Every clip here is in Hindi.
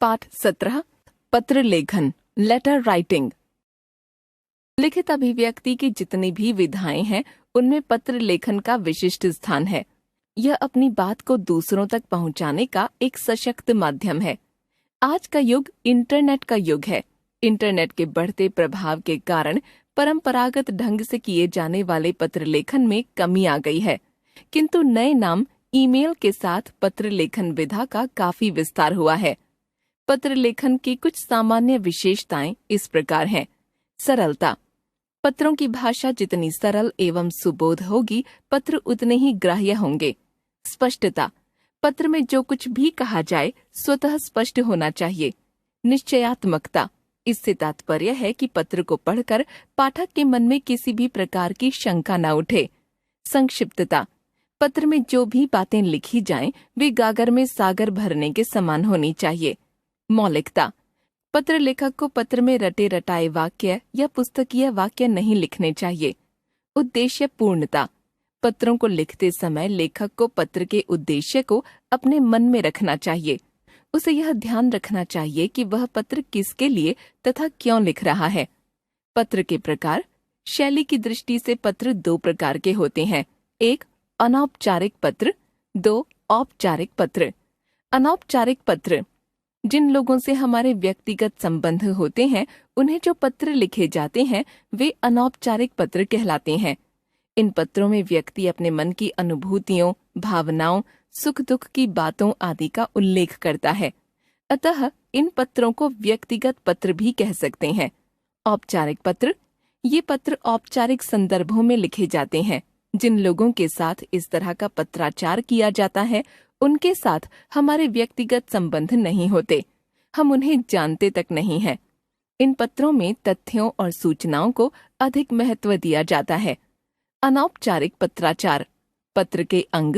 पाठ 17 पत्र लेखन लेटर राइटिंग। लिखित अभिव्यक्ति की जितनी भी विधाएं हैं उनमें पत्र लेखन का विशिष्ट स्थान है। यह अपनी बात को दूसरों तक पहुंचाने का एक सशक्त माध्यम है। आज का युग इंटरनेट का युग है। इंटरनेट के बढ़ते प्रभाव के कारण परंपरागत ढंग से किए जाने वाले पत्र लेखन में कमी आ गई है, किंतु नए नाम ईमेल के साथ पत्र लेखन विधा का काफी विस्तार हुआ है। पत्र लेखन की कुछ सामान्य विशेषताएं इस प्रकार हैं। सरलता। पत्रों की भाषा जितनी सरल एवं सुबोध होगी, पत्र उतने ही ग्राह्य होंगे। स्पष्टता। पत्र में जो कुछ भी कहा जाए स्वतः स्पष्ट होना चाहिए। निश्चयात्मकता। इससे तात्पर्य है कि पत्र को पढ़कर पाठक के मन में किसी भी प्रकार की शंका न उठे। संक्षिप्तता। पत्र में जो भी बातें लिखी जाएं, वे गागर में सागर भरने के समान होनी चाहिए। मौलिकता। पत्र लेखक को पत्र में रटे रटाए वाक्य या पुस्तकीय वाक्य नहीं लिखने चाहिए। उद्देश्य पूर्णता। पत्रों को लिखते समय लेखक को पत्र के उद्देश्य को अपने मन में रखना चाहिए। उसे यह ध्यान रखना चाहिए कि वह पत्र किसके लिए तथा क्यों लिख रहा है। पत्र के प्रकार। शैली की दृष्टि से पत्र दो प्रकार के होते हैं। एक, अनौपचारिक पत्र। दो, औपचारिक पत्र। अनौपचारिक पत्र। जिन लोगों से हमारे व्यक्तिगत संबंध होते हैं, उन्हें जो पत्र लिखे जाते हैं वे अनौपचारिक पत्र कहलाते हैं। इन पत्रों में व्यक्ति अपने मन की अनुभूतियों, भावनाओं, सुख दुख की बातों आदि का उल्लेख करता है। अतः इन पत्रों को व्यक्तिगत पत्र भी कह सकते हैं। औपचारिक पत्र। ये पत्र औपचारिक संदर्भों में लिखे जाते हैं। जिन लोगों के साथ इस तरह का पत्राचार किया जाता है उनके साथ हमारे व्यक्तिगत संबंध नहीं होते, हम उन्हें जानते तक नहीं हैं। इन पत्रों में तथ्यों और सूचनाओं को अधिक महत्व दिया जाता है। अनौपचारिक पत्राचार। पत्र के अंग।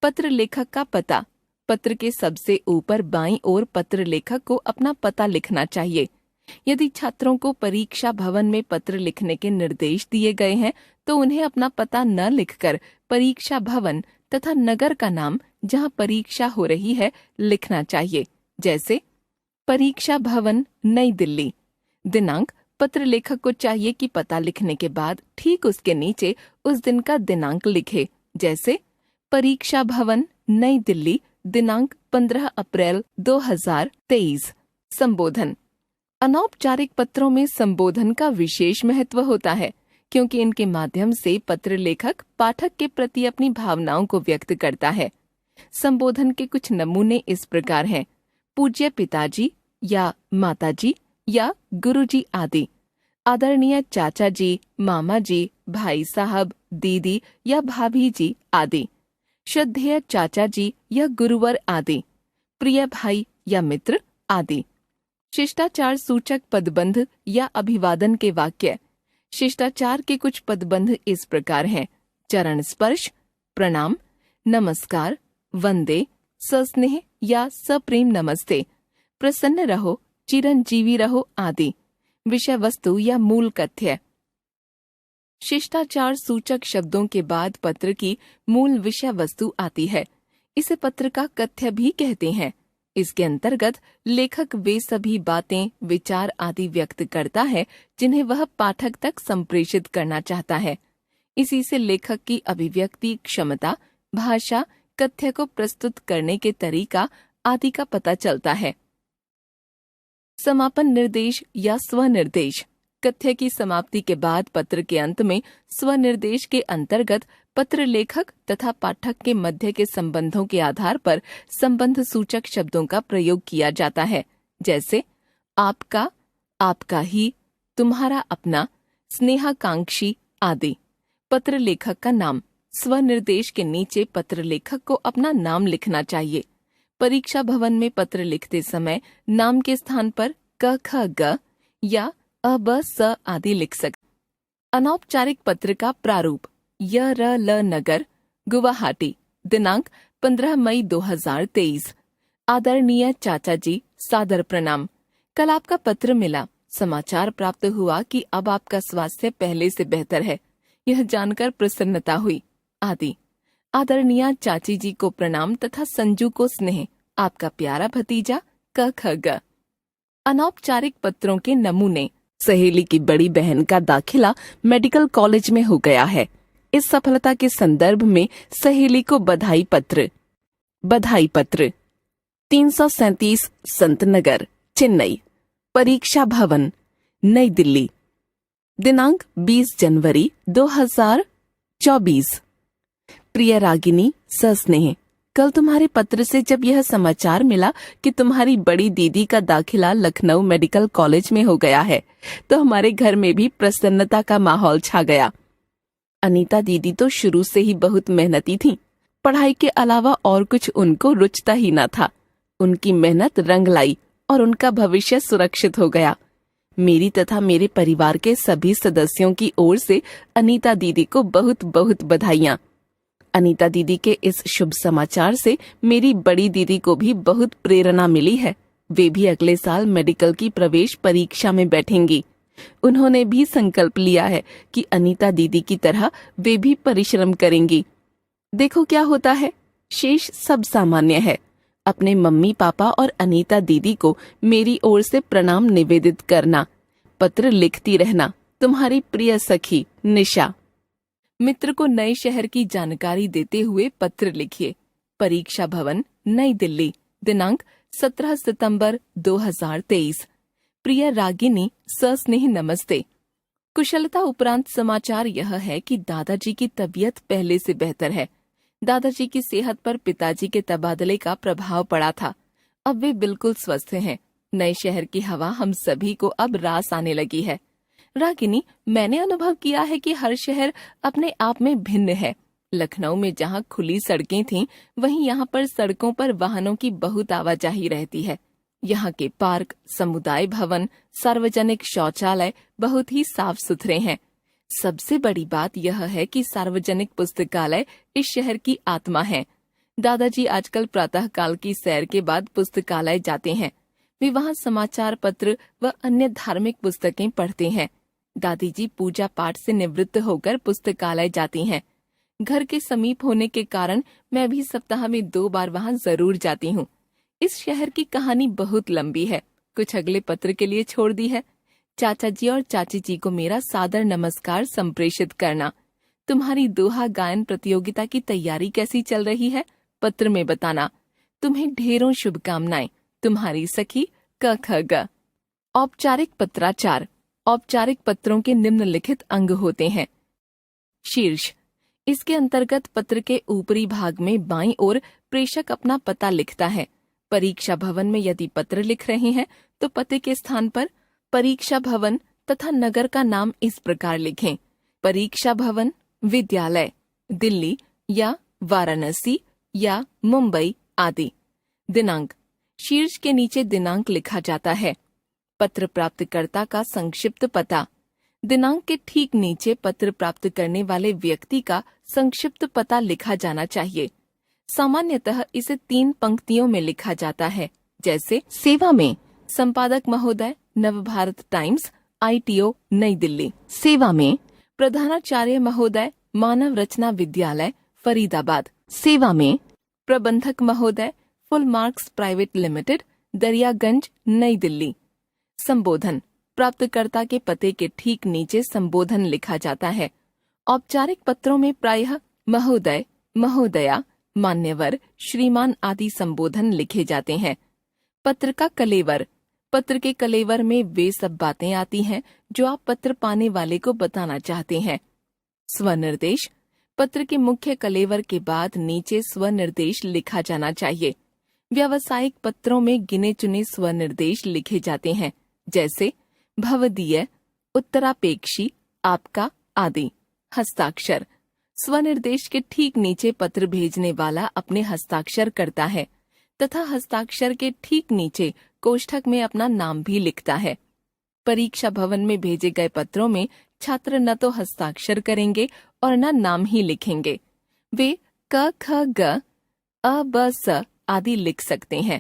पत्र लेखक का पता। पत्र के सबसे ऊपर बाईं ओर पत्र लेखक को अपना पता लिखना चाहिए। यदि छात्रों को परीक्षा भवन में पत्र लिखने के निर्देश दिए गए हैं तो उन्हें अपना पता न लिखकर परीक्षा भवन तथा नगर का नाम जहां परीक्षा हो रही है लिखना चाहिए। जैसे परीक्षा भवन, नई दिल्ली। दिनांक। पत्र लेखक को चाहिए कि पता लिखने के बाद ठीक उसके नीचे उस दिन का दिनांक लिखे। जैसे परीक्षा भवन, नई दिल्ली, दिनांक 15 अप्रैल 2023। संबोधन। अनौपचारिक पत्रों में संबोधन का विशेष महत्व होता है, क्योंकि इनके माध्यम से पत्र लेखक पाठक के प्रति अपनी भावनाओं को व्यक्त करता है। संबोधन के कुछ नमूने इस प्रकार हैं। पूज्य पिताजी या माताजी या गुरुजी आदि। आदरणीय चाचा जी, मामा जी, भाई साहब, दीदी या भाभी जी आदि। श्रद्धेय चाचा जी या गुरुवर आदि। प्रिय भाई या मित्र आदि। शिष्टाचार सूचक पदबंध या अभिवादन के वाक्य। शिष्टाचार के कुछ पदबंध इस प्रकार हैं। चरण स्पर्श, प्रणाम, नमस्कार, वंदे, सस्नेह या सप्रेम नमस्ते, प्रसन्न रहो, चिरंजीवी रहो आदि। विषय वस्तु या मूल कथ्य। शिष्टाचार सूचक शब्दों के बाद पत्र की मूल विषय वस्तु आती है। इसे पत्र का कथ्य भी कहते हैं। इसके अंतर्गत लेखक वे सभी बातें, विचार आदि व्यक्त करता है जिन्हें वह पाठक तक संप्रेषित करना चाहता है। इसी से लेखक की अभिव्यक्ति क्षमता, भाषा, कथ्य को प्रस्तुत करने के तरीका आदि का पता चलता है। समापन निर्देश या स्वनिर्देश। कथ्य की समाप्ति के बाद पत्र के अंत में स्वनिर्देश के अंतर्गत पत्र लेखक तथा पाठक के मध्य के संबंधों के आधार पर संबंध सूचक शब्दों का प्रयोग किया जाता है। जैसे आपका, आपका ही, तुम्हारा अपना, स्नेहाकांक्षी आदि। पत्र लेखक का नाम। स्वनिर्देश के नीचे पत्र लेखक को अपना नाम लिखना चाहिए। परीक्षा भवन में पत्र लिखते समय नाम के स्थान पर क ख ग या अ ब स आदि लिख सकते। अनौपचारिक पत्र का प्रारूप। य र ल नगर, गुवाहाटी, दिनांक 15 मई 2023। आदरणीय चाचा जी, सादर प्रणाम। कल आपका पत्र मिला। समाचार प्राप्त हुआ कि अब आपका स्वास्थ्य पहले से बेहतर है। यह जानकर प्रसन्नता हुई आदि। आदरणीय चाची जी को प्रणाम तथा संजू को स्नेह। आपका प्यारा भतीजा क ख ग। अनौपचारिक पत्रों के नमूने। सहेली की बड़ी बहन का दाखिला मेडिकल कॉलेज में हो गया है। इस सफलता के संदर्भ में सहेली को बधाई पत्र। बधाई पत्र 337 संत नगर, चेन्नई। परीक्षा भवन, नई दिल्ली। दिनांक 20 जनवरी 2024। प्रिय रागिनी सस्नेह, कल तुम्हारे पत्र से जब यह समाचार मिला कि तुम्हारी बड़ी दीदी का दाखिला लखनऊ मेडिकल कॉलेज में हो गया है, तो हमारे घर में भी प्रसन्नता का माहौल छा गया। अनीता दीदी तो शुरू से ही बहुत मेहनती थीं। पढ़ाई के अलावा और कुछ उनको रुचता ही न था। उनकी मेहनत रंग लाई और उनका भविष्य सुरक्षित हो गया। मेरी तथा मेरे परिवार के सभी सदस्यों की ओर से अनीता दीदी को बहुत बहुत बधाइयाँ। अनीता दीदी के इस शुभ समाचार से मेरी बड़ी दीदी को भी बहुत प्रेरणा मिली है। वे भी अगले साल मेडिकल की प्रवेश परीक्षा में बैठेंगी। उन्होंने भी संकल्प लिया है कि अनीता दीदी की तरह वे भी परिश्रम करेंगी। देखो क्या होता है, शेष सब सामान्य है। अपने मम्मी पापा और अनीता दीदी को मेरी ओर से प्रणाम निवेदित करना। पत्र लिखती रहना। तुम्हारी प्रिय सखी निशा। मित्र को नए शहर की जानकारी देते हुए पत्र लिखिए। परीक्षा भवन, नई दिल्ली। दिनांक 17 सितंबर 2023। प्रिय रागिनी सस्नेह नमस्ते। कुशलता उपरांत समाचार यह है कि दादाजी की तबीयत पहले से बेहतर है। दादाजी की सेहत पर पिताजी के तबादले का प्रभाव पड़ा था। अब वे बिल्कुल स्वस्थ हैं। नए शहर की हवा हम सभी को अब रास आने लगी है। रागिनी, मैंने अनुभव किया है कि हर शहर अपने आप में भिन्न है। लखनऊ में जहाँ खुली सड़कें थीं, वहीं यहाँ पर सड़कों पर वाहनों की बहुत आवाजाही रहती है। यहाँ के पार्क, समुदाय भवन, सार्वजनिक शौचालय बहुत ही साफ सुथरे हैं। सबसे बड़ी बात यह है कि सार्वजनिक पुस्तकालय इस शहर की आत्मा है। दादाजी आजकल प्रातःकाल की सैर के बाद पुस्तकालय जाते हैं। वे वहाँ समाचार पत्र व अन्य धार्मिक पुस्तकें पढ़ते हैं। दादी जी पूजा पाठ से निवृत्त होकर पुस्तकालय जाती हैं। घर के समीप होने के कारण मैं भी सप्ताह में 2 बार वहाँ जरूर जाती हूँ। इस शहर की कहानी बहुत लंबी है, कुछ अगले पत्र के लिए छोड़ दी है। चाचा जी और चाची जी को मेरा सादर नमस्कार संप्रेषित करना। तुम्हारी दोहा गायन प्रतियोगिता की तैयारी कैसी चल रही है, पत्र में बताना। तुम्हें ढेरों शुभकामनाएं। तुम्हारी सखी क ख ग। औपचारिक पत्राचार। औपचारिक पत्रों के निम्नलिखित अंग होते हैं। शीर्ष। इसके अंतर्गत पत्र के ऊपरी भाग में बाईं ओर प्रेषक अपना पता लिखता है। परीक्षा भवन में यदि पत्र लिख रहे हैं तो पते के स्थान पर परीक्षा भवन तथा नगर का नाम इस प्रकार लिखें। परीक्षा भवन, विद्यालय, दिल्ली या वाराणसी या मुंबई आदि। दिनांक। शीर्ष के नीचे दिनांक लिखा जाता है। पत्र प्राप्तकर्ता का संक्षिप्त पता। दिनांक के ठीक नीचे पत्र प्राप्त करने वाले व्यक्ति का संक्षिप्त पता लिखा जाना चाहिए। सामान्यतः इसे 3 पंक्तियों में लिखा जाता है, जैसे सेवा में संपादक महोदय, नवभारत टाइम्स, ITO, नई दिल्ली। सेवा में प्रधानाचार्य महोदय, मानव रचना विद्यालय, फरीदाबाद। सेवा में प्रबंधक महोदय, full marks private limited, Daryaganj, नई दिल्ली। संबोधन। प्राप्तकर्ता के पते के ठीक नीचे संबोधन लिखा जाता है। औपचारिक पत्रों में प्रायः महोदय, महोदया, मान्यवर, श्रीमान आदि संबोधन लिखे जाते हैं। पत्र का कलेवर। पत्र के कलेवर में वे सब बातें आती हैं जो आप पत्र पाने वाले को बताना चाहते हैं। स्वनिर्देश। पत्र के मुख्य कलेवर के बाद नीचे स्वनिर्देश लिखा जाना चाहिए। व्यावसायिक पत्रों में गिने चुने स्वनिर्देश लिखे जाते हैं, जैसे भवदीय, उत्तरापेक्षी, आपका आदि। हस्ताक्षर। स्वनिर्देश के ठीक नीचे पत्र भेजने वाला अपने हस्ताक्षर करता है तथा हस्ताक्षर के ठीक नीचे कोष्ठक में अपना नाम भी लिखता है। परीक्षा भवन में भेजे गए पत्रों में छात्र न तो हस्ताक्षर करेंगे और न नाम ही लिखेंगे। वे क ख ग, अ ब स आदि लिख सकते हैं।